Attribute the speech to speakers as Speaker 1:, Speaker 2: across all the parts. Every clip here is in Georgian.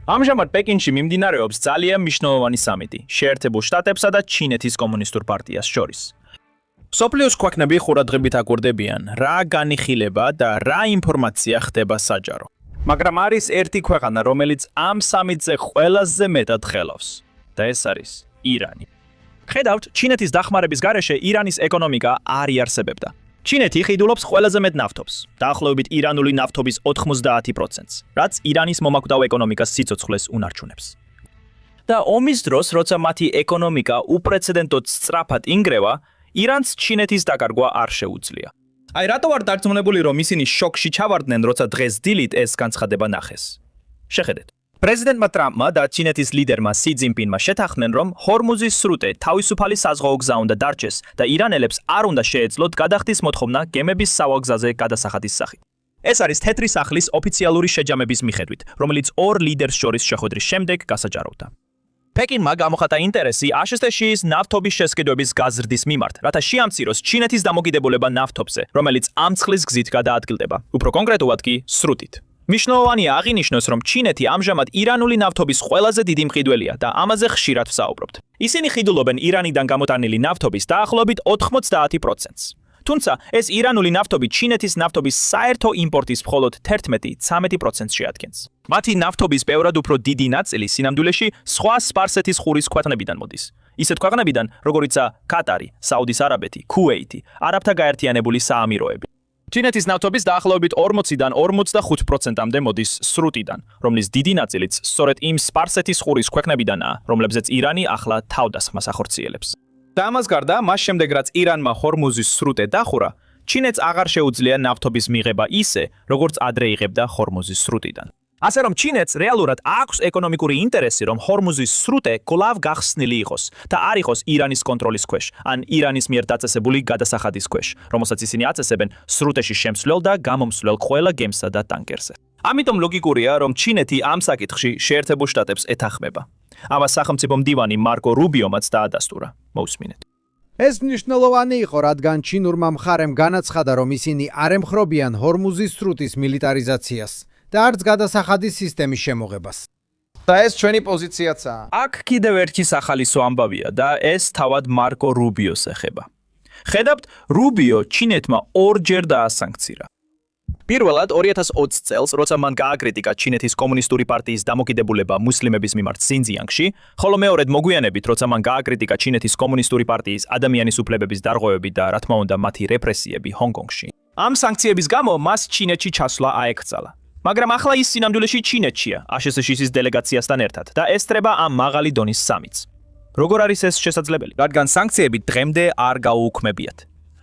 Speaker 1: ამჟამად პეკინში მიმდინარეობს ძალიან მნიშვნელოვანი სამიტი შეერთებულ შტატებსა და ჩინეთის კომუნისტურ პარტიას შორის. მსოფლიოს ქვეყნები ყურადღებით აკვირდებიან, რა განიხილება და რა ინფორმაცია ხდება საჯარო. მაგრამ არის ერთი ქვეყანა, რომელიც ამ სამიტზე ყველაზე მეტად ხელავს და ეს არის ირანი. ხედავთ, ჩინეთის დახმარების გარეშე ირანის ეკონომიკა არ იარსებებდა. ჩინეთი ყიდულობს ყველაზე მეტ ნავთობს, დაახლოებით ირანული ნავთობის 90%-ს, რაც ირანის მომაკვდავ ეკონომიკას სიცოცხლეს უნარჩუნებს. და ომის დროს, როცა მათი ეკონომიკა უპრეცედენტოდ სწრაფად ინგრევა, ირანს ჩინეთის დაკარგვა არ შეუძლია. აი რატო არ დარწმუნებული, რომ ისინი შოკში ჩავარდნენ, როცა დღეს დილით ეს განცხადება ნახეს. შეხედეთ. პრეზიდენტმა ტრამპმა და ჩინეთის ლიდერმა სი ძინპინმა შეთანხმდნენ, რომ ჰორმუზის სრუტე თავისუფალი საზღვაო გზა უნდა დარჩეს და ირანელებს არ უნდა შეეძლოთ გადახდის მოთხოვნა გემების სავალგზაზე გადასახადის სახით. ეს არის თეთრი სახლის ოფიციალური შეჯამების მიხედვით, რომელიც ორ ლიდერს შორის შეხვედრის შემდეგ გასაჯაროვდა. პეკინმა გამოხატა ინტერესი აშშ-ის ნავთობის შესყიდვების გაზრდის მიმართ, რათა შეამციროს ჩინეთის დამოკიდებულება ნავთობზე, რომელიც ამ წყლის გზით გადაადგილდება, უფრო კონკრეტულად კი სრუტით. მნიშვნელოვანია აღინიშნოს, რომ ჩინეთი ამჟამად ირანული ნავთობის ყველაზე დიდი მყიდველია და ამაზე ხშირად ვსაუბრობთ. ისინი ყიდულობენ ირანიდან გამოტანილი ნავთობის დაახლოებით 90%-ს. თუმცა ეს ირანული ნავთობი ჩინეთის ნავთობის საერთო იმპორტის მხოლოდ 11-13%-ს შეადგენს. მათი ნავთობის ბევრად უფრო დიდი ნაწილი სინამდვილეში სხვა სპარსეთის ყურის ქვეყნებიდან მოდის. ისეთ ქვეყნებიდან, როგორიცაა კატარი, საუდის არაბეთი, ქუვეითი, არაბთა გაერთიანებული საამიროები. ჩინეთის ნავთობის დაახლოებით 40-დან 45%-მდე მოდის სრუტიდან, რომლის დიდი ნაწილიც სწორედ იმ სპარსეთის ყურის ქვეყნებიდანაა, რომლებზეც ირანი ახლა თავდასხმას ახორციელებს. და ამას გარდა, მას შემდეგ რაც ირანმა ჰორმუზის სრუტე დახურა, ჩინეთს აღარ შეუძლია ნავთობის მიღება ისე, როგორც ადრე იღებდა ჰორმუზის სრუტიდან. ასე რომ ჩინეთს რეალურად აქვს ეკონომიკური ინტერესი, რომ ჰორმუზის სრუტე კვლავ გახსნილი იყოს და არ იყოს ირანის კონტროლის ქვეშ, ან ირანის მიერ დაწესებული გადასახადის ქვეშ, რომელსაც ისინი აწესებენ სრუტეში შემსვლელ და გამომსვლელ ყველა გემსა და ტანკერზე. ამიტომ ლოგიკურია, რომ ჩინეთი ამ საკითხში შეერთებულ შტატებს ეთანხმება. ამას სახელმწიფო მდივანი მარკო რუბიომაც დაადასტურა. მოусმინეთ.
Speaker 2: ეს მნიშვნელოვანი იყო, რადგან ჩინურმა მხარემ განაცხადა, რომ ისინი არ ემხრობიან ჰორმუზის სრუტის მილიტარიზაციას და არც გადასახადის სისტემის შემოღებას. და ეს ჩვენი პოზიციაცაა.
Speaker 1: აქ კიდევ ერთი სახალისო ამბავია და ეს თავად მარკო რუბიოს ეხება. ხედავთ, რუბიო ჩინეთმა ორჯერ დაასანქცირა. პირველად 2020 წელს, როცა მან გააკრიტიკა ჩინეთის კომუნისტური პარტიის დამოკიდებულება მუსლიმების მიმართ სინძიანგში, ხოლო მეორედ მოგვიანებით, როცა მან გააკრიტიკა ჩინეთის კომუნისტური პარტიის ადამიანის უფლებების დარღვევები და რა თქმა უნდა მათი რეპრესიები ჰონგ-კონგში. ამ სანქციების გამო მას ჩინეთში ჩასვლა აეკრძალა. მაგრამ ახლა ის სინამდვილეში ჩინეთშია, აშშ-ის დელეგაციასთან ერთად და ესწრება ამ მაღალი დონის სამიტს. როგორ არის ეს შესაძლებელი? რადგან სანქციები დღემდე არ გაუუქმებიათ.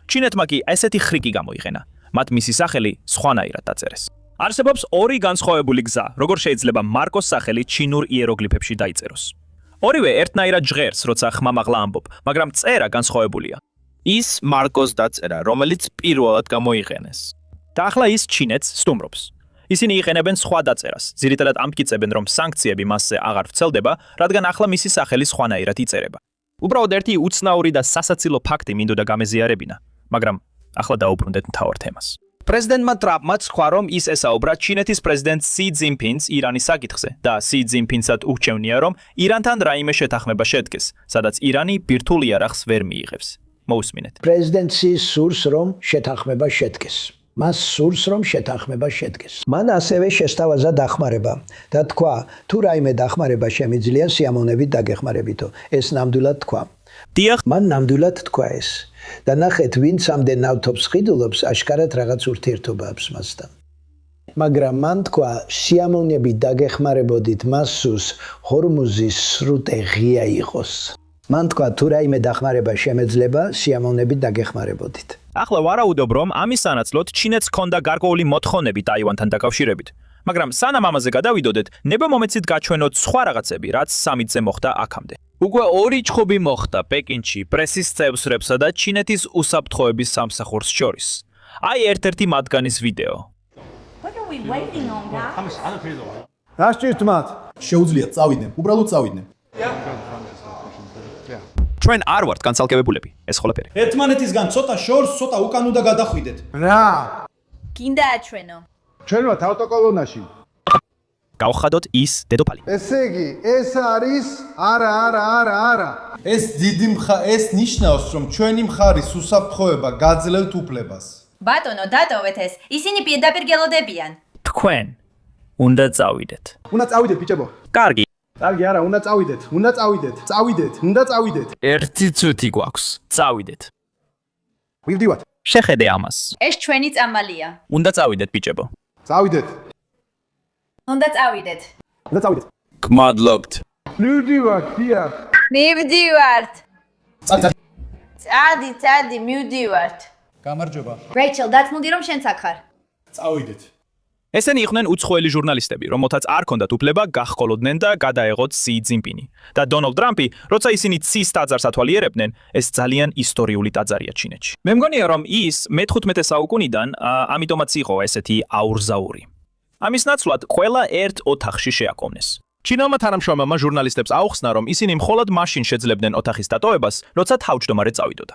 Speaker 1: ჩინეთმა კი ესეთი ხრიკი გამოიყენა. მათ მისი სახელი სხვანაირად დაწერეს. არსებობს ორი განსხვავებული გზა, როგორ შეიძლება მარკოს სახელი ჩინურ იეროგლიფებში დაიწეროს. ორივე ერთნაირად ჟღერს, როცა ხმამაღლა ამბობ, მაგრამ წერა განსხვავებულია. ის მარკოს დაწერა, რომელიც პირველად გამოიყენეს. და ახლა ის ჩინეთს სტუმრობს. ისინი იყენებენ სხვა დაწერას, ძირითადად ამტკიცებენ, რომ სანქციები მასზე აღარ ვრცელდება, რადგან ახლა მისი სახელი სხვანაირად იწერება. უბრალოდ ერთი უცნაური და სასაცილო ფაქტი მინდოდა გამეზიარებინა, მაგრამ ახლა დაუბრუნდეთ მთავარ თემას. პრეზიდენტმა ტრამპმა თქვა, რომ ის ესაუბრა ჩინეთის პრეზიდენტ სი ძინპინს ირანის საკითხზე და სი ძინპინსაც ურჩევნია, რომ ირანთან რაიმე შეთანხმება შედგეს, სადაც ირანი ბირთვულ იარაღს ვერ მიიღებს. მოусმინეთ.
Speaker 3: პრეზიდენტ სი სურს, რომ შეთანხმება შედგეს. მას სურს, რომ შეთანხმება შედგეს. მან ასევე შესთავაზა დახმარება და თქვა, თუ რაიმე დახმარება შემიძლია სიამოვნებით დაგეხმარებითო. ეს ნამდვილად თქვა.
Speaker 1: დიახ,
Speaker 3: მან ნამდვილად თქვა ეს. და ნახეთ, ვინც ამდენ ნავთობს ყიდულობს, აშკარად რაღაც ურთიერთობა აქვს მასთან. მაგრამ მან თქვა, სიამოვნებით დაგეხმარებოდით, მას სურს ჰორმუზის სრუტე ღია იყოს. მან თქვა, თუ რაიმე დახმარება შემეძლება, სიამოვნებით დაგეხმარებოდით.
Speaker 1: ახლა ვარაუდობ, რომ ამის სანაცვლოდ ჩინეთს ჰქონდა გარკვეული მოთხოვნები ტაივანთან დაკავშირებით. მაგრამ სანამ ამაზე გადავიდოდეთ, ნება მომეცით გაჩვენოთ სხვა რაღაცები, რაც სამიტზე მოხდა აქამდე. უკვე ორი ჩხუბი მოხდა პეკინში პრესის წევრებსა და ჩინეთის უსაფრთხოების სამსახურს შორის. აი ერთ-ერთი მათგანის ვიდეო.
Speaker 2: რა სჭირთ მათ?
Speaker 4: შეუძლიათ წავიდნენ, უბრალოდ წავიდნენ.
Speaker 1: ჩვენ არ ვართ განცალკევებულები, ეს ყველაფერი.
Speaker 4: ერთმანეთისგან ცოტა შორს, ცოტა უკან უნდა გადახვიდეთ.
Speaker 2: რა?
Speaker 5: გინდა აჩვენო.
Speaker 2: ჩვენ ვართ ავტოკოლონაში.
Speaker 1: გავხადოთ ის დედოფალი.
Speaker 2: ესე იგი, ეს არის არა.
Speaker 4: ეს ნიშნავს, რომ ჩვენი მხარის უსაფრთხოება გაძლევთ უფლებას.
Speaker 5: ბატონო, დატოვეთ ეს. ისინი პირდაპირ გელოდებიან.
Speaker 1: თქვენ უნდა წავიდეთ.
Speaker 4: უნდა წავიდეთ, ბიჭებო.
Speaker 1: კარგი.
Speaker 4: კარგი, არა, უნდა წავიდეთ. უნდა წავიდეთ.
Speaker 1: ერთი წუთი გვაქვს. წავიდეთ.
Speaker 4: ვივდივართ.
Speaker 1: შეხედე ამას.
Speaker 5: ეს ჩვენი წამალია.
Speaker 1: უნდა წავიდეთ, ბიჭებო.
Speaker 4: წავიდეთ.
Speaker 5: უნდა წავიდეთ.
Speaker 1: გმადლობთ.
Speaker 2: მივდივართ, დიახ.
Speaker 5: მივდივართ.
Speaker 4: წავიდეთ.
Speaker 5: წადი, მივდივართ.
Speaker 4: გამარჯობა.
Speaker 5: რეიჩელ, დათმოდი რომ შენც აქ ხარ.
Speaker 4: წავიდეთ.
Speaker 1: ესენი იყვნენ უცხოელი ჟურნალისტები, რომელთაც არ ჰქონდათ უფლება გაჰყოლოდნენ და გადაეღოთ სი ძინპინი. და დონალდ ტრამპი, როცა ისინი ცის ტაძარს ათვალიერებდნენ, ეს ძალიან ისტორიული ტაძარია ჩინეთში. მე მგონია, რომ ის მე-15 საუკუნიდან ამიტომაც იყო ესეთი აურზაური. ამის ნაცვლად ყველა ერთ ოთახში შეაკოვნეს. ჩინელმა თანამშრომელმა ჟურნალისტებს აუხსნა, რომ ისინი მხოლოდ მაშინ შეძლებდნენ ოთახის დატოვებას, როცა თავმჯდომარე წავიდოდა.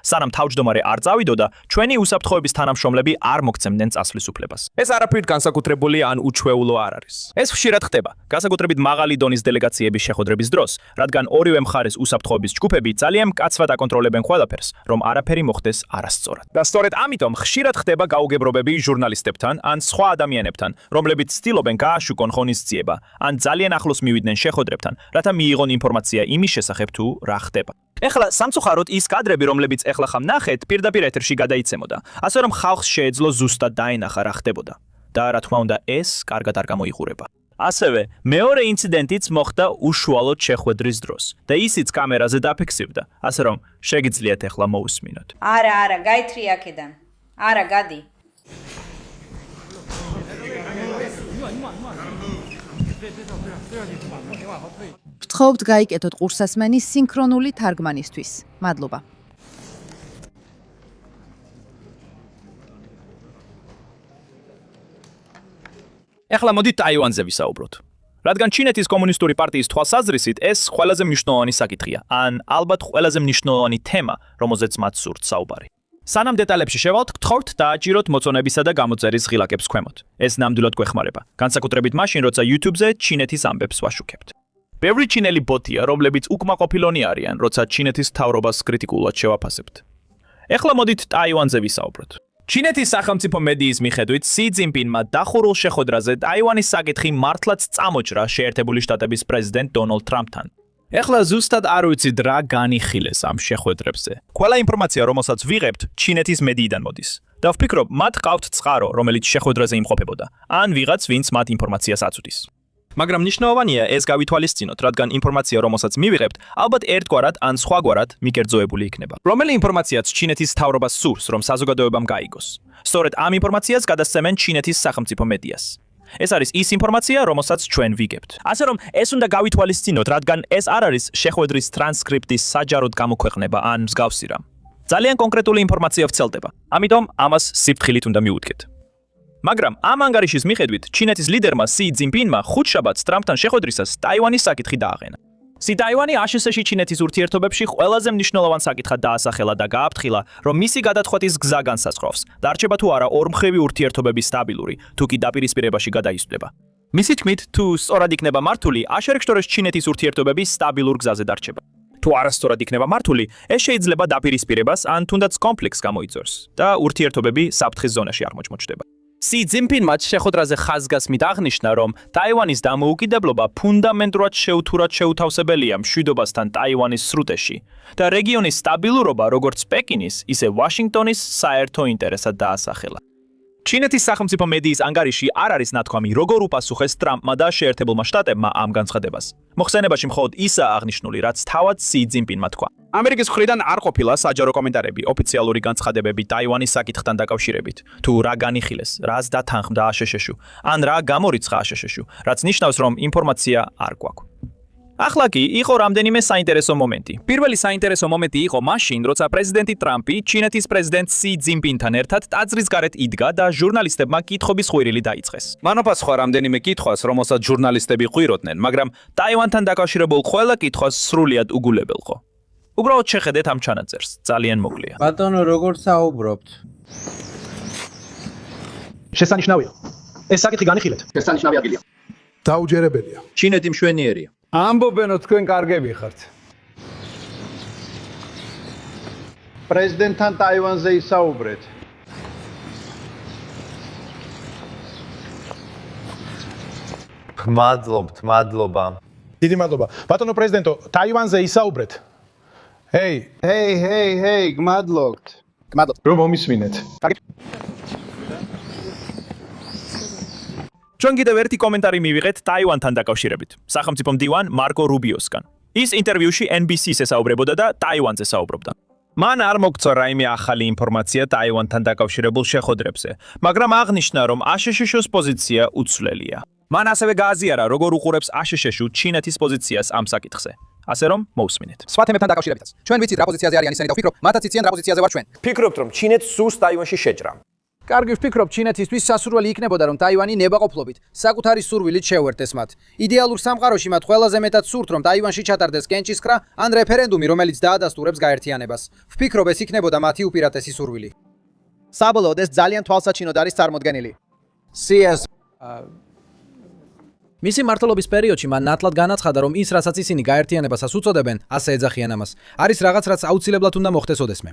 Speaker 1: სანამ თავმჯდომარე არ წავიდოდა, ჩვენი უსაფრთხოების თანამშრომლები არ მოგცემდნენ წასვლის უფლებას. ეს არაფრით განსაკუთრებული ან უჩვეულო არ არის. ეს ხშირად ხდება, განსაკუთრებით მაღალი დონის დელეგაციების შეხვედრების დროს, რადგან ორივე მხარეს უსაფრთხოების ჯგუფები ძალიან მკაცრად აკონტროლებენ ყველაფერს, რომ არაფერი მოხდეს არასწორად. და სწორედ ამიტომ ხშირად ხდება გაუგებრობები ჟურნალისტებთან ან სხვა ადამიანებთან, რომლებიც ცდილობენ გააშუქონ ღონისძიება, ან ძალიან ახლოს მივიდნენ შეხვედრებთან, რათა მიიღონ ინფორმაცია იმის შესახებ თუ რა ხდება. ეხლა სამწუხაროდ ის კადრები, რომლებიც ეხლა ხამ ნახეთ, პირდაპირ ეთერში გადაიცემოდა, ასე რომ ხალხს შეეძლო ზუსტად დაენახა რა ხდებოდა. და რა თქმა უნდა, ეს კარგად არ გამოიყურება. ასევე, მეორე ინციდენტიც მოხდა უშუალოდ შეხვედრის დროს და ისიც კამერაზე დაფიქსირდა, ასე რომ შეგიძლიათ ეხლა მოусმინოთ.
Speaker 5: არა, გაითრი აქედან. არა, გადი.
Speaker 6: ვთხოვთ გაიკეთოთ ყურსასმენი სინქრონული თარგმანისთვის. მადლობა.
Speaker 1: ეხლა მოდით ტაივანზე ვისაუბროთ. რადგან ჩინეთის კომუნისტური პარტიის თვალსაზრისით ეს ყველაზე მნიშვნელოვანი საკითხია, ან ალბათ ყველაზე მნიშვნელოვანი თემა, რომელზეც მათ სურთ საუბარი. სანამ დეტალებში შევალთ, გთხოვთ დააჭიროთ მოწონებისა და გამოწერის ღილაკებს ქვემოთ. ეს ნამდვილად გვეხმარება, განსაკუთრებით მაშინ, როცა YouTube-ზე ჩინეთის ამბებს ვაშუქებთ. ბევრი ჩინელი ბოტია, რომლებიც უკმაყოფილონი არიან, როცა ჩინეთის მთავრობას კრიტიკულად შევაფასებთ. ეხლა მოდით ტაივანზე ვისაუბროთ. ჩინეთის სახელმწიფო მედიის მიხედვით, სი ძინპინმა დახურულ შეხვედრაზე ტაივანის საკითხი მართლაც წამოჭრა შეერთებული შტატების პრეზიდენტ დონალდ ტრამპთან. ეხლა ზუსტად არ ვიცით რა განიხილეს ამ შეხვედრებზე. ყველა ინფორმაცია, რომელსაც ვიღებთ, ჩინეთის მედიიდან მოდის. და ვფიქრობ, მათ ყავთ წყარო, რომელიც შეხვედრაზე იმყოფებოდა, ან ვიღაც, ვინც მათ ინფორმაციას აწვდის. მაგრამ მნიშვნელოვანია ეს გავითვალისწინოთ, რადგან ინფორმაცია, რომელსაც მივიღებთ, ალბათ ერთგვარად ან სხვაგვარად მიკერძოებული იქნება. რომელი ინფორმაციაც ჩინეთის მთავრობას სურს, რომ საზოგადოებამ გაიგოს. სწორედ ამ ინფორმაციას გადასცემენ ჩინეთის სახელმწიფო მედიას. ეს არის ის ინფორმაცია, რომელსაც ჩვენ ვიგებთ. ასე რომ ეს უნდა გავითვალისწინოთ, რადგან ეს არ არის შეხვედრის ტრანსკრიპტის საჯაროდ გამოქვეყნება ან მსგავსი რამ. ძალიან კონკრეტული ინფორმაცია ვრცელდება. ამიტომ ამას სიფრთხილით უნდა მიუდგეთ. მაგრამ ამ ანგარიშის მიხედვით, ჩინეთის ლიდერმა სი ძინპინმა ხუთშაბათს ტრამპთან შეხვედრისას ტაივანის საკითხი დააღენა. სი ტაივანი აშშ-ში ჩინეთის ურთიერთობებში ყველაზე მნიშვნელოვან საკითხად დაასახელა და გააფრთხილა, რომ მისი გადაწყვეტის გზა განსაზღვრავს და არჩება თუ არა ორმხრივი ურთიერთობების სტაბილური, თუ კი დაპირისპირებაში გადაისვდება. მისი თქმით, თუ სწორად იქნება მართული, აშერექტორეს ჩინეთის ურთიერთობები სტაბილურ გზაზე დარჩება. თუ არასწორად იქნება მართული, ეს შეიძლება დაპირისპირებას ან თუნდაც კონფლიქტს გამოიწვევს და ურთიერთობები საფრთხის ზონაში აღმოჩნდება. სი ძინპინმა შეხვედრაზე ხაზგასმით აღნიშნა, რომ ტაივანის დამოუკიდებლობა ფუნდამენტურად შეუთურად შეუთავსებელია მშვიდობასთან ტაივანის სრუტეში და რეგიონის სტაბილურობა როგორც პეკინის, ისე ვაშინგტონის საერთო ინტერესად დაასახელა. ჩინეთის სახელმწიფო მედიის ანგარიში არ არის ნათქვამი, როგორ უპასუხეს ტრამპმა და შეერთებულმა შტატებმა ამ განცხადებას. მოხსენებაში მხოლოდ ისაა აღნიშნული, რაც თავად სი ძინპინმა თქვა. ამერიკის მხრიდან არ ყოფილა საჯარო კომენტარები, ოფიციალური განცხადებები ტაივანის საკითხთან დაკავშირებით, თუ რა განიხილეს, რას დათანხმდა აშშ-შუ, ან რა გამორიცხა აშშ-შუ, რაც ნიშნავს, რომ ინფორმაცია არ გვაქვს. ახლა კი იყო რამდენიმე საინტერესო მომენტი. პირველი საინტერესო მომენტი იყო მაშინ, როცა პრეზიდენტი ტრამპი ჩინეთის პრეზიდენტ სი ძინპინთან ერთად ტაძრის გარეთ იდგა და ჟურნალისტებმა კითხობის ხვირილი დაიწყეს. მან ოპასუხა რამდენიმე კითხვას, რომელსაც ჟურნალისტები ყვიროდნენ, მაგრამ ტაივანთან დაკავშირებულ ყველა კითხვას სრულიად უგულებელყო. უბრალოდ შეხედეთ ამ ჩანაწერს, ძალიან მოკლეა.
Speaker 2: ბატონო, როგორ საუბრობთ?
Speaker 4: შესანიშნავია. ეს საკითხი განიხილეთ. შესანიშნავი ადგილია.
Speaker 7: დაუჯერებელია.
Speaker 1: ჩინეთი მშვენიერია.
Speaker 2: ამბობენო თქვენ კარგები ხართ.
Speaker 8: პრეზიდენტთან ტაივანზე ისაუბრეთ.
Speaker 9: მადლობა.
Speaker 7: დიდი მადლობა. ბატონო პრეზიდენტო, ტაივანზე ისაუბრეთ.
Speaker 8: ჰეი, გმადლობთ.
Speaker 7: რომ მომისმინეთ.
Speaker 1: ჩვენ კიდევ ერთი კომენტარი მივიღეთ ტაივანთან დაკავშირებით. სახელმწიფო მდივან მარკო რუბიოსგან. ის ინტერვიუში NBC-ს ესაუბრებოდა და ტაივანზე საუბრობდა. მან არ მოგწო რაიმე ახალი ინფორმაცია ტაივანთან დაკავშირებულ შეხვედრებზე, მაგრამ აღნიშნა, რომ აშშ-ს პოზიცია უცვლელია. მან ასევე გააზიარა, როგორ უყურებს აშშ-ს ჩინეთის პოზიციას ამ საკითხზე. ასე რომ მოусმინეთ.
Speaker 10: სხვა თემებთან დაკავშირებითაც. ჩვენ ვიცით რა პოზიციაზე არიან ისინი და ვფიქრობ, მათაც იციან რა პოზიციაზე ვარ ჩვენ.
Speaker 9: ფიქრობთ, რომ ჩინეთს სურს ტაივანში შეჭრა.
Speaker 2: კარგი ვფიქრობ, ჩინეთისთვის სასურველი იქნებოდა, რომ ტაივანი ნებაყოფლობით, საკუთარი სურვილით შეუერთდეს მათ. იდეალურ სამყაროში მათ ყველაზე მეტად სურთ, რომ ტაივანში ჩატარდეს კენჭისყრა ან რეფერენდუმი, რომელიც დაადასტურებს გაერთიანებას. ვფიქრობ, ეს იქნებოდა მათი უპირატესი სურვილი.
Speaker 10: საბოლოოდ ეს ძალიან თვალსაჩინოდ არის წარმოდგენილი.
Speaker 2: მისი მმართველობის პერიოდში მან ნათლად განაცხადა, რომ ის, რასაც ისინი გაერთიანებასაც უწოდებენ, ასე ეძახიან ამას. არის რაღაც, რაც აუცილებლად უნდა მოხდეს ოდესმე.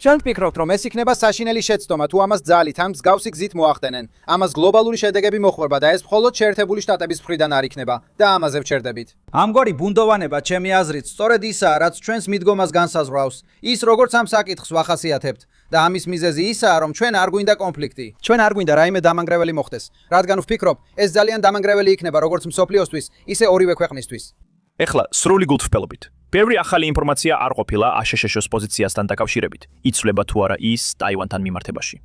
Speaker 10: ჩვენ ვფიქრობთ, რომ ეს იქნება საშინელი შეცდომა, თუ ამას ძალით ან მსგავსი გზით მოახდენენ. ამას გლობალური შედეგები მოხვდება და ეს მხოლოდ შეერთებული შტატების მხრიდან არ იქნება და ამაზე ვჩერდებით.
Speaker 2: ამგვარი ბუნდოვანება, ჩემი აზრით, სწორედ ისაა, რაც ჩვენს მიდგომას განსაზღვრავს. ის როგორც ამ საკითხს ვახასიათებთ და ამის მიზეზი ისაა, რომ ჩვენ არ გვინდა კონფლიქტი. ჩვენ არ გვინდა რაიმე დამანგრეველი მოხდეს. რადგან ვფიქრობ, ეს ძალიან დამანგრეველი იქნება როგორც მსოფლიოსთვის, ისე ორივე ქვეყნისთვის.
Speaker 1: ეხლა სრული გულთბილობით. ბევრი ახალი ინფორმაცია არ ყოფილა აშშ-ს პოზიციასთან დაკავშირებით. იცვლება თუ არა ის ტაივანთან მიმართებაში.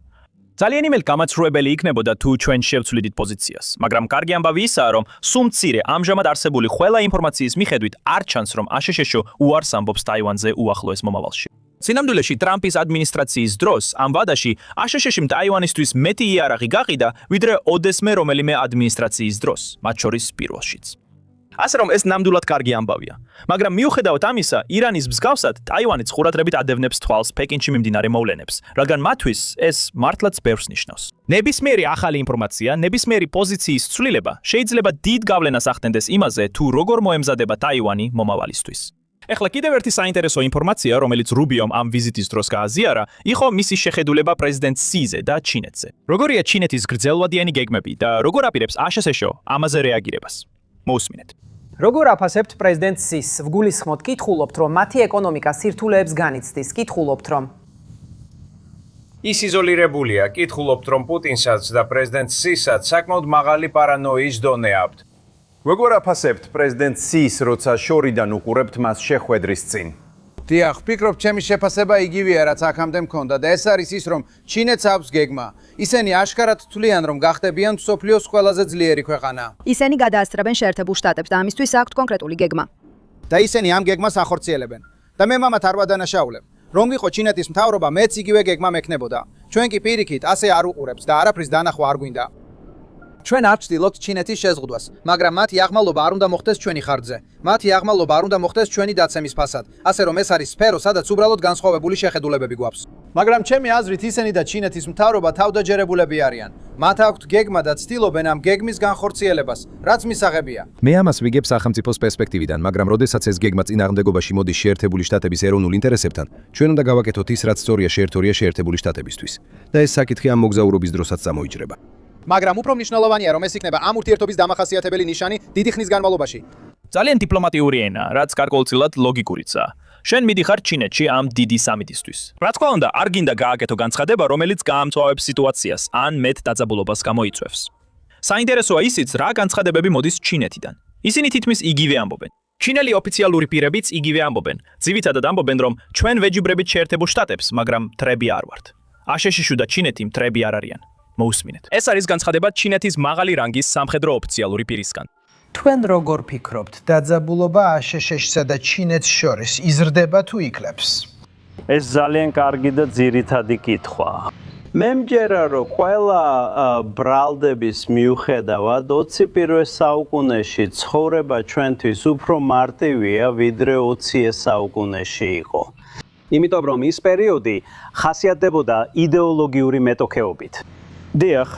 Speaker 1: ძალიან იმელ გამაცრუებელი იქნებოდა თუ ჩვენ შევცვლიდით პოზიციას, მაგრამ კარგი ამბავი ისაა, რომ სულ მცირე ამჟამად არსებული ყველა ინფორმაციის მიხედვით არ ჩანს, რომ აშშ უარს ამბობს ტაივანზე უახლოეს მომავალში. სინამდვილეში ტრამპის ადმინისტრაციის დროს ამ ვადაში აშშ-მ ტაივანისთვის მეტი იარაღი გაყიდა, ვიდრე ოდესმე რომელიმე ადმინისტრაციის დროს, მათ შორის პირველშიც. ასე რომ ეს ნამდვილად კარგი ამბავია. მაგრამ მიუხედავად ამისა, ირანის მსგავსად ტაივანიც ყურადღებით ადევნებს თვალს პეკინში მიმდინარე მოვლენებს, რადგან მათთვის ეს მართლაც ბევრს ნიშნავს. ნებისმიერი ახალი ინფორმაცია, ნებისმიერი პოზიციის ცვლილება შეიძლება დიდ გავლენას ახდენდეს იმაზე, თუ როგორ მოემზადება ტაივანი მომავალისთვის. ეხლა კიდევ ერთი საინტერესო ინფორმაცია, რომელიც რუბიომ ამ ვიზიტის დროს გააზიარა, იყო მისი შეხედულება პრეზიდენტ სიზე და ჩინეთზე. როგორია ჩინეთის გრძელვადიანი გეგმები და როგორ აპირებს აშშ ამაზე რეაგირებას? მოусმინეთ.
Speaker 11: როგორ აფასებთ პრეზიდენტ სის? ვგულისხმობთ, კითხულობთ, რომ მათი ეკონომიკა სირთულეებს განიცდის, კითხულობთ, რომ
Speaker 9: ის იზოლირებულია, კითხულობთ, რომ პუტინსაც და პრეზიდენტ სისაც საკმაოდ მაღალი პარანოიის დონე აქვთ. როგორ აფასებთ პრეზიდენტ სის, როცა შორიდან უყურებთ მას შეხვედრის წინ?
Speaker 2: დიახ, ვფიქრობ, ჩემი შეფასება იგივეა, რაც აქამდე მქონდა და ეს არის ის, რომ ჩინეთს აქვს გეგმა. ისინი აშკარად თვლიან, რომ გახდებიან მსოფლიოს ყველაზე ძლიერი ქვეყანა.
Speaker 6: ისინი გადაასწრებენ შეერთებულ შტატებს და ამისთვის აქვთ კონკრეტული გეგმა.
Speaker 10: და ისინი ამ გეგმას ახორციელებენ. და მე მამათ არ ვადანაშაულებ. რომ ვიყო ჩინეთის მთავრობა, მეც იგივე გეგმა მექნებოდა. ჩვენ კი პირიქით ასე არ უყურებს და არაფრის დანახვა არ გვინდა. ჩვენ არ ვცდილობთ ჩინეთის შეზღუდვას, მაგრამ მათი აღმავლობა არ უნდა მოხდეს ჩვენი ხარჯზე. მათი აღმავლობა არ უნდა მოხდეს ჩვენი დაცემის ფასად. ასე რომ ეს არის სფერო, სადაც უბრალოდ განსხვავებული შეხედულებები გვაქვს. მაგრამ ჩემი აზრით ისინი და ჩინეთის მთავრობა თავდაჯერებულები არიან. მათ აქვთ გეგმა და ცდილობენ ამ გეგმის განხორციელებას, რაც მისაღებია.
Speaker 12: მე ამას ვიგებ სახელმწიფოს პერსპექტივიდან, მაგრამ როდესაც ეს გეგმა წინააღმდეგობაში მოდის შეერთებული შტატების ეროვნულ ინტერესებთან, ჩვენ უნდა გავაკეთოთ ის, რაც სწორია შეერთებული შტატებისთვის. და ეს საკითხი ამ მოგზაურობის დროსაც წამოიჭრება.
Speaker 10: მაგრამ უფრო მნიშვნელოვანია, რომ ეს იქნება ამ ურთიერთობის დამახასიათებელი ნიშანი დიდი ხნის განმავლობაში.
Speaker 1: ძალიან დიპლომატიური ენა, რაც გარკვეულწილად ლოგიკურიცაა. შენ მიდიხარ ჩინეთში ამ დიდი სამიტისთვის. რა თქმა უნდა, არ გინდა გააკეთო განცხადება, რომელიც გაამწვავებს სიტუაციას ან მეტ დაძაბულობას გამოიწვევს. საინტერესოა ისიც, რა განცხადებები მოდის ჩინეთიდან. ისინი თითქმის იგივე ამბობენ. ჩინელი ოფიციალური პირებიც იგივე ამბობენ. ძირითადად ამბობენ, რომ ჩვენ ვეჯიბრებით შეერთებულ შტატებს, მაგრამ მტრები არ ვართ. აშშ და ჩინეთი მტრები არ არიან. მოусმინეთ. ეს არის განცხადება ჩინეთის მაღალი რანგის სამხედრო ოფიციალური პირისგან.
Speaker 3: თქვენ როგორ ფიქრობთ, დაძაბულობა აშშ-სა და ჩინეთს შორის იზრდება თუ იკლებს?
Speaker 13: ეს ძალიან კარგი და ძირითადი კითხვაა. მე მჯერა, რომ ყველა ბრალდების მიუხედავად 21 საუკუნეში ცხოვრება ჩვენთვის უფრო მარტივია, ვიდრე 20 საუკუნეში იყო. იმიტომ რომ ის პერიოდი ხასიათდებოდა იდეოლოგიური მეტოქეობით. დიახ,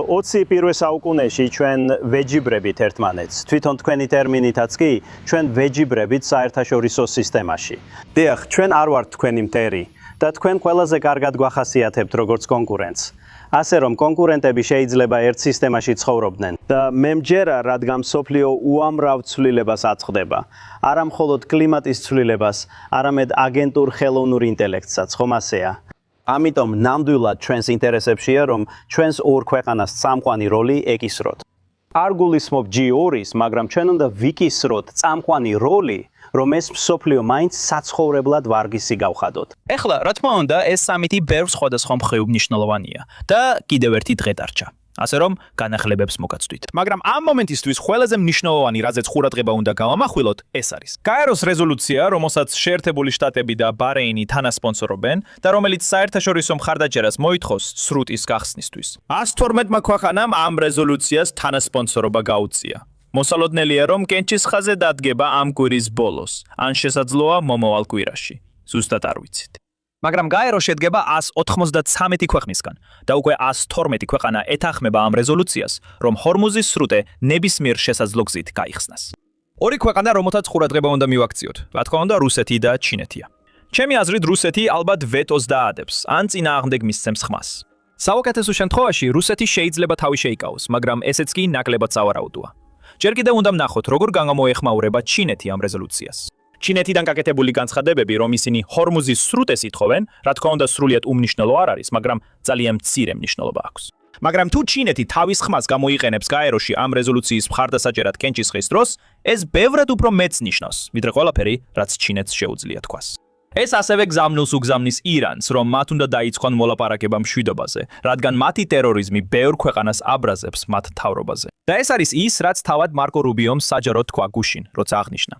Speaker 13: 21 საუკუნეში ჩვენ ვეჯიბრებით ერთმანეთს. თვითონ თქვენი ტერმინითაც კი ჩვენ ვეჯიბრებით საერთაშორისო სისტემაში. დიახ, ჩვენ არ ვართ თქვენი მტერი და თქვენ ყველაზე კარგად გვახასიათებთ როგორც კონკურენტს. ასე რომ კონკურენტები შეიძლება ერთ სისტემაში ცხოვრობდნენ და მე მჯერა, რადგან მსოფლიო უამრავ ცვლილებას აწყდება. არა მხოლოდ კლიმატის ცვლილებას, არამედ აგენტურ ხელოვნურ ინტელექტსაც, ხომ ასეა? ამიტომ ნამდვილად ჩვენს ინტერესებშია, რომ ჩვენს ორ ქვეყანას წამყვანი როლი ეკისროთ. არ გულისხმობ G2-ის, მაგრამ ჩვენ უნდა ვიკისროთ წამყვანი როლი, რომ ეს მსოფლიო მაინც საცხოვრებლად ვარგისი გავხადოთ.
Speaker 1: ეხლა, რა თქმა უნდა, ეს სამიტი ბევრ სხვადასხვა მხრივ მნიშვნელოვანია და კიდევ ერთი დღე დარჩა. ასე რომ, განახლებებს მოგაცვით. მაგრამ ამ მომენტისთვის ყველაზე მნიშვნელოვანი, რაზეც ყურადღება უნდა გავამახვილოთ, ეს არის. გაეროს რეზოლუცია, რომელსაც შეერთებული შტატები და ბარეინი თანასპონსორობენ და რომელიც საერთაშორისო მხარდაჭერას მოითხოვს სრუტის გახსნისთვის. 112-მა ქვეყანამ ამ რეზოლუციას თანასპონსორობა გაუწია. მოსალოდნელია, რომ კენჭის ხაზზე დადგება ამ კვირის ბოლოს, ან შესაძლოა მომავალ კვირაში. ზუსტად არ ვიცით. მაგრამ გაერო შედგება 193 ქვეყნისგან და უკვე 112 ქვეყანა ეთანხმება ამ რეზოლუციას, რომ ჰორმუზის სრუტე ნებისმიერ შესაძლო გზით გაიხსნას. ორი ქვეყანა, რომელთაც ყურადღება უნდა მივაქციოთ, რა თქმა უნდა, რუსეთი და ჩინეთია. ჩემი აზრით, რუსეთი ალბათ ვეტოს დაადებს, ან წინააღმდეგ მისცემს ხმას. საუკეთესო შემთხვევაში, რუსეთი შეიძლება თავი შეიკავოს, მაგრამ ესეც კი ნაკლებად სავარაუდოა. ჯერ კიდევ უნდა ვნახოთ, როგორ გამოეხმაურება ჩინეთი ამ რეზოლუციას. ჩინეთიდან გაკეთებული განცხადებები, რომ ისინი ჰორმუზის სრუტეს ითხოვენ, რა თქმა უნდა, სრულიად უმნიშვნელო არ არის, მაგრამ ძალიან მცირე მნიშვნელობა აქვს. მაგრამ თუ ჩინეთი თავის ხმას გამოიყენებს გაეროში ამ რეზოლუციის მხარდასაჭერად კენჭისყრის დროს, ეს ბევრად უფრო მეტს ნიშნავს, ვიდრე ყველაფერი, რაც ჩინეთს შეუძლია თქვას. ეს ასევე გზავნილს უგზავნის ირანს, რომ მათ უნდა დაიწყონ მოლაპარაკება მშვიდობაზე, რადგან მათი ტერორიზმი ბევრ ქვეყანას აბრაზებს მათ თავრობაზე. და ეს არის ის, რაც თავად მარკო რუბიომ საჯაროდ თქვა გუშინ, როცა აღნიშნა.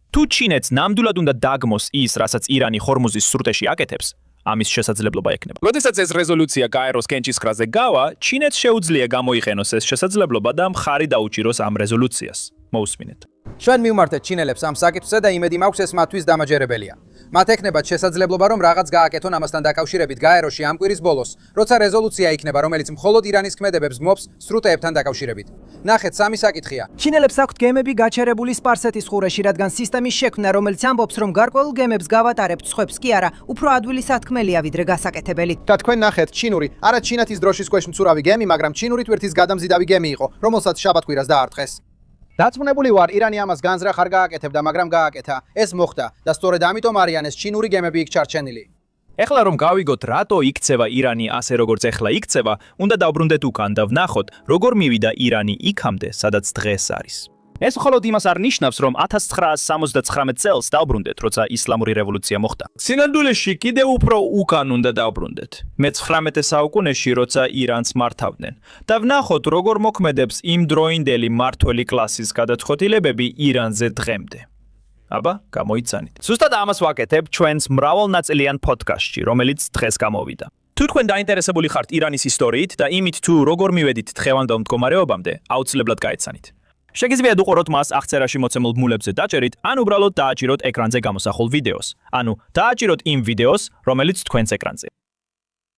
Speaker 1: თუ ჩინეთს ნამდვილად უნდა დაგმოს ის, რასაც ირანი ჰორმუზის სრუტეში აკეთებს, ამის შესაძლებლობა ექნება. როდესაც ეს რეზოლუცია გაეროს კენჭისყრაზე გავა, ჩინეთს შეუძლია გამოიყენოს ეს შესაძლებლობა და მხარი დაუჭიროს ამ რეზოლუციას. მოусმინეთ.
Speaker 10: ჩვენ მივმართეთ ჩინელებს ამ საკითხზე და იმედი მაქვს ეს მათთვის დამაჯერებელია. მათ ექნებათ შესაძლებლობა, რომ რაღაც გააკეთონ ამასთან დაკავშირებით გაეროში ამ კვირის ბოლოს, როცა რეზოლუცია იქნება, რომელიც მხოლოდ ირანის ქმედებებს გმობს სრუტეებთან დაკავშირებით. ნახეთ, სამი საკითხია.
Speaker 11: ჩინელებს აქვთ გემები გაჩერებული სპარსეთის ყურეში, რადგან სისტემის შექმნა, რომელიც ამბობს, რომ გარკვეულ გემებს გავატარებთ, სხვებს კი არა, უფრო ადვილი სათქმელია ვიდრე გასაკეთებელი.
Speaker 10: და თქვენ ნახეთ, ჩინური, არა ჩინეთის დროშის ქვეშ მცურავი გემი, მაგრამ ჩინური თვირთის გადამზიდავი გემი იყო, რომელსაც შაბათ-კვირას დაარტყეს. დაწუნებული ვარ, ირანი ამას განზრახ არ გააკეთებდა, მაგრამ გააკეთა. ეს მოხდა და სწორედ ამიტომ არიან ეს ჩინური გემები იქ ჩარჩენილი.
Speaker 1: ეხლა რომ გავიგოთ, რატო იქცევა ირანი ასე როგორც ეხლა იქცევა, უნდა დავბრუნდეთ უკან და ვნახოთ, როგორ მივიდა ირანი იქამდე, სადაც დღეს არის. ეს მხოლოდ იმას არ ნიშნავს, რომ 1979 წელს დავბრუნდეთ, როცა ისლამური რევოლუცია მოხდა. სინამდვილეში კიდევ უფრო უკან უნდა დავბრუნდეთ. მე-19 საუკუნეში, როცა ირანს მართავდნენ. და ვნახოთ, როგორ მოქმედებს იმ დროინდელი მმართველი კლასის გადაწყვეტილებები ირანზე დღემდე. აბა, გამოიცანით. ზუსტად ამას ვაკეთებ ჩვენს მრავალნაწილიან პოდკასტში, რომელიც დღეს გამოვიდა. თუ თქვენ დაინტერესებული ხართ ირანის ისტორიით და იმით თუ როგორ მივედით დღევანდელ მდგომარეობამდე, აუცილებლად გაეცანით. შეგიძლიათ უყუროთ მას აღწერაში მოცემულ ბმულებზე დაჭერით, ან უბრალოდ დააჭიროთ ეკრანზე გამოსახულ ვიდეოს. ანუ, დააჭიროთ იმ ვიდეოს, რომელიც თქვენს ეკრანზე.